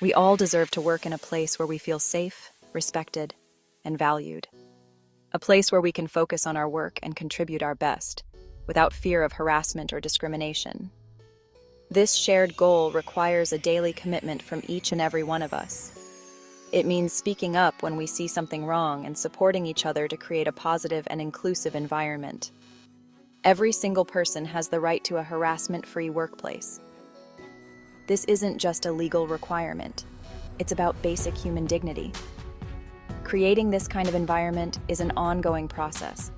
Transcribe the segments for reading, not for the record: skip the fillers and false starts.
We all deserve to work in a place where we feel safe, respected, and valued. A place where we can focus on our work and contribute our best, without fear of harassment or discrimination. This shared goal requires a daily commitment from each and every one of us. It means speaking up when we see something wrong and supporting each other to create a positive and inclusive environment. Every single person has the right to a harassment-free workplace. This isn't just a legal requirement. It's about basic human dignity. Creating this kind of environment is an ongoing process.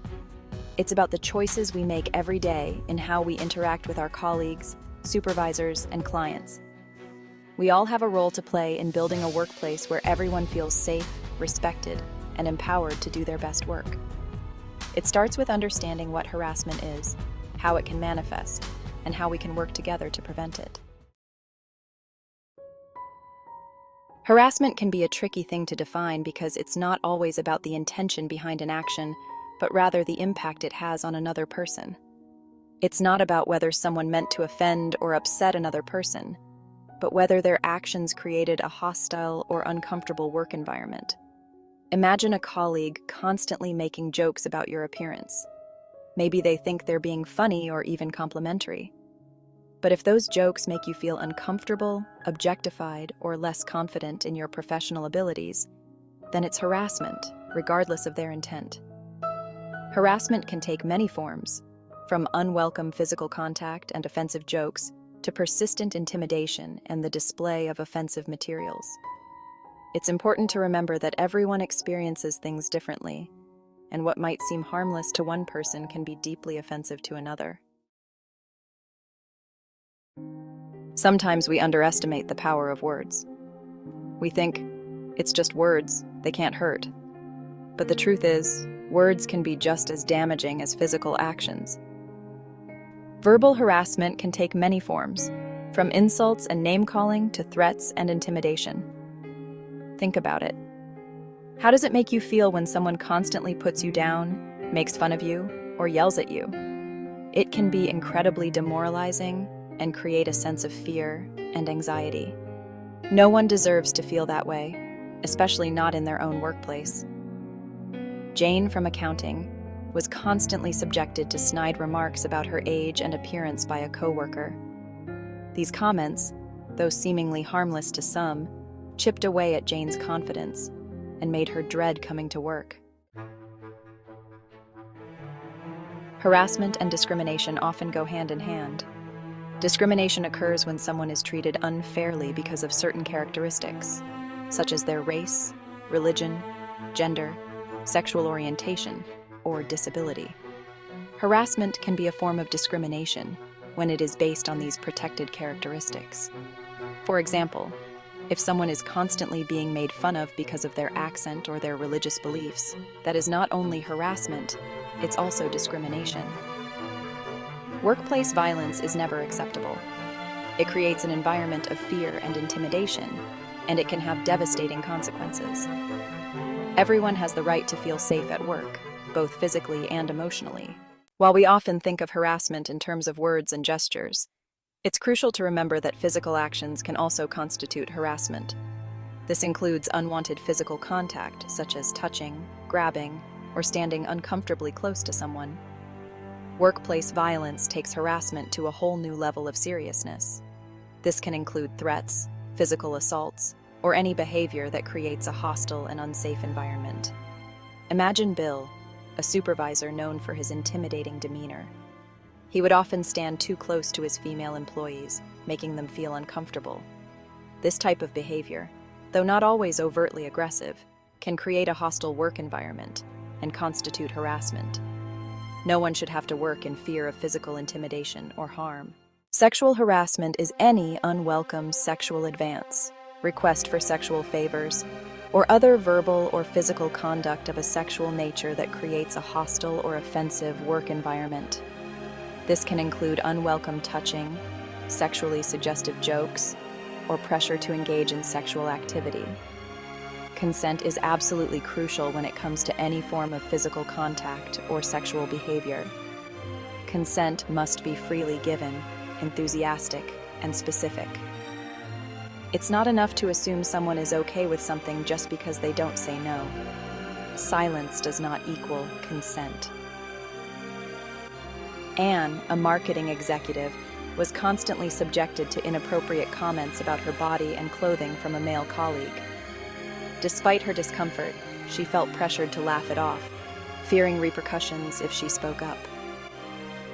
It's about the choices we make every day in how we interact with our colleagues, supervisors, and clients. We all have a role to play in building a workplace where everyone feels safe, respected, and empowered to do their best work. It starts with understanding what harassment is, how it can manifest, and how we can work together to prevent it. Harassment can be a tricky thing to define because it's not always about the intention behind an action, but rather the impact it has on another person. It's not about whether someone meant to offend or upset another person, but whether their actions created a hostile or uncomfortable work environment. Imagine a colleague constantly making jokes about your appearance. Maybe they think they're being funny or even complimentary. But if those jokes make you feel uncomfortable, objectified, or less confident in your professional abilities, then it's harassment, regardless of their intent. Harassment can take many forms, from unwelcome physical contact and offensive jokes to persistent intimidation and the display of offensive materials. It's important to remember that everyone experiences things differently, and what might seem harmless to one person can be deeply offensive to another. Sometimes we underestimate the power of words. We think, it's just words, they can't hurt. But the truth is, words can be just as damaging as physical actions. Verbal harassment can take many forms, from insults and name-calling to threats and intimidation. Think about it. How does it make you feel when someone constantly puts you down, makes fun of you, or yells at you? It can be incredibly demoralizing and create a sense of fear and anxiety. No one deserves to feel that way, especially not in their own workplace. Jane from accounting was constantly subjected to snide remarks about her age and appearance by a coworker. These comments, though seemingly harmless to some, chipped away at Jane's confidence and made her dread coming to work. Harassment and discrimination often go hand in hand. Discrimination occurs when someone is treated unfairly because of certain characteristics, such as their race, religion, gender, sexual orientation, or disability. Harassment can be a form of discrimination when it is based on these protected characteristics. For example, if someone is constantly being made fun of because of their accent or their religious beliefs, that is not only harassment, it's also discrimination. Workplace violence is never acceptable. It creates an environment of fear and intimidation, and it can have devastating consequences. Everyone has the right to feel safe at work, both physically and emotionally. While we often think of harassment in terms of words and gestures, it's crucial to remember that physical actions can also constitute harassment. This includes unwanted physical contact, such as touching, grabbing, or standing uncomfortably close to someone. Workplace violence takes harassment to a whole new level of seriousness. This can include threats, physical assaults, or any behavior that creates a hostile and unsafe environment. Imagine Bill, a supervisor known for his intimidating demeanor. He would often stand too close to his female employees, making them feel uncomfortable. This type of behavior, though not always overtly aggressive, can create a hostile work environment and constitute harassment. No one should have to work in fear of physical intimidation or harm. Sexual harassment is any unwelcome sexual advance, request for sexual favors, or other verbal or physical conduct of a sexual nature that creates a hostile or offensive work environment. This can include unwelcome touching, sexually suggestive jokes, or pressure to engage in sexual activity. Consent is absolutely crucial when it comes to any form of physical contact or sexual behavior. Consent must be freely given, enthusiastic, and specific. It's not enough to assume someone is okay with something just because they don't say no. Silence does not equal consent. Anne, a marketing executive, was constantly subjected to inappropriate comments about her body and clothing from a male colleague. Despite her discomfort, she felt pressured to laugh it off, fearing repercussions if she spoke up.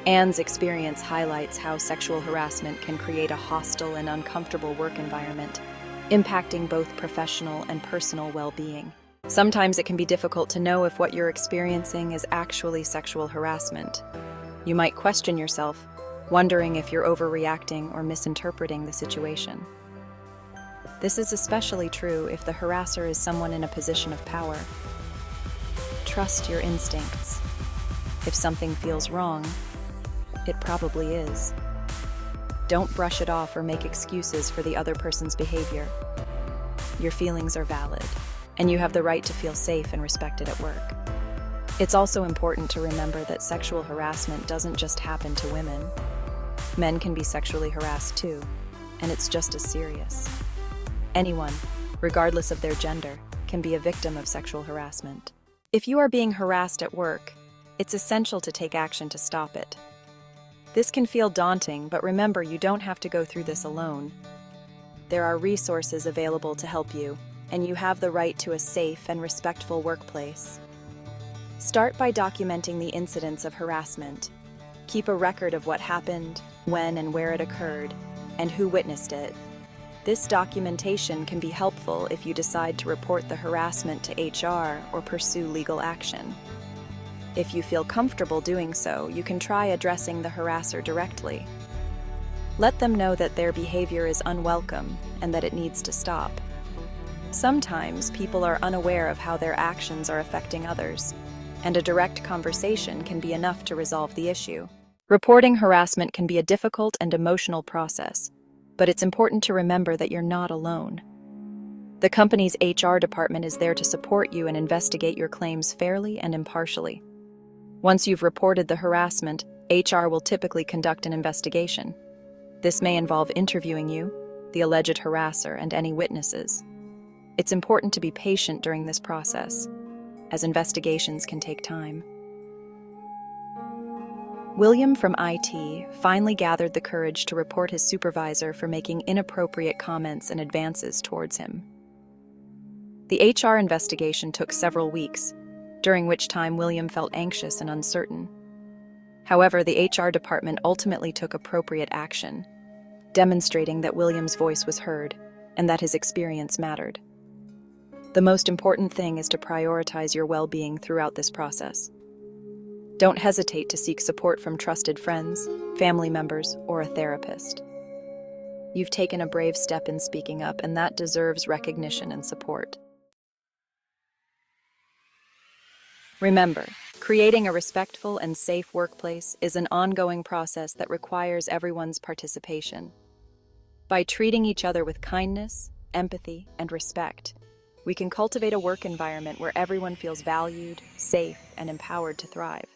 Anne's experience highlights how sexual harassment can create a hostile and uncomfortable work environment, impacting both professional and personal well-being. Sometimes it can be difficult to know if what you're experiencing is actually sexual harassment. You might question yourself, wondering if you're overreacting or misinterpreting the situation. This is especially true if the harasser is someone in a position of power. Trust your instincts. If something feels wrong, it probably is. Don't brush it off or make excuses for the other person's behavior. Your feelings are valid, and you have the right to feel safe and respected at work. It's also important to remember that sexual harassment doesn't just happen to women. Men can be sexually harassed too, and it's just as serious. Anyone, regardless of their gender, can be a victim of sexual harassment. If you are being harassed at work, it's essential to take action to stop it. This can feel daunting, but remember, you don't have to go through this alone. There are resources available to help you, and you have the right to a safe and respectful workplace. Start by documenting the incidents of harassment. Keep a record of what happened, when and where it occurred, and who witnessed it. This documentation can be helpful if you decide to report the harassment to HR or pursue legal action. If you feel comfortable doing so, you can try addressing the harasser directly. Let them know that their behavior is unwelcome and that it needs to stop. Sometimes people are unaware of how their actions are affecting others, and a direct conversation can be enough to resolve the issue. Reporting harassment can be a difficult and emotional process, but it's important to remember that you're not alone. The company's HR department is there to support you and investigate your claims fairly and impartially. Once you've reported the harassment, HR will typically conduct an investigation. This may involve interviewing you, the alleged harasser, and any witnesses. It's important to be patient during this process, as investigations can take time. William from IT finally gathered the courage to report his supervisor for making inappropriate comments and advances towards him. The HR investigation took several weeks, during which time William felt anxious and uncertain. However, the HR department ultimately took appropriate action, demonstrating that William's voice was heard and that his experience mattered. The most important thing is to prioritize your well-being throughout this process. Don't hesitate to seek support from trusted friends, family members, or a therapist. You've taken a brave step in speaking up, and that deserves recognition and support. Remember, creating a respectful and safe workplace is an ongoing process that requires everyone's participation. By treating each other with kindness, empathy, and respect, we can cultivate a work environment where everyone feels valued, safe, and empowered to thrive.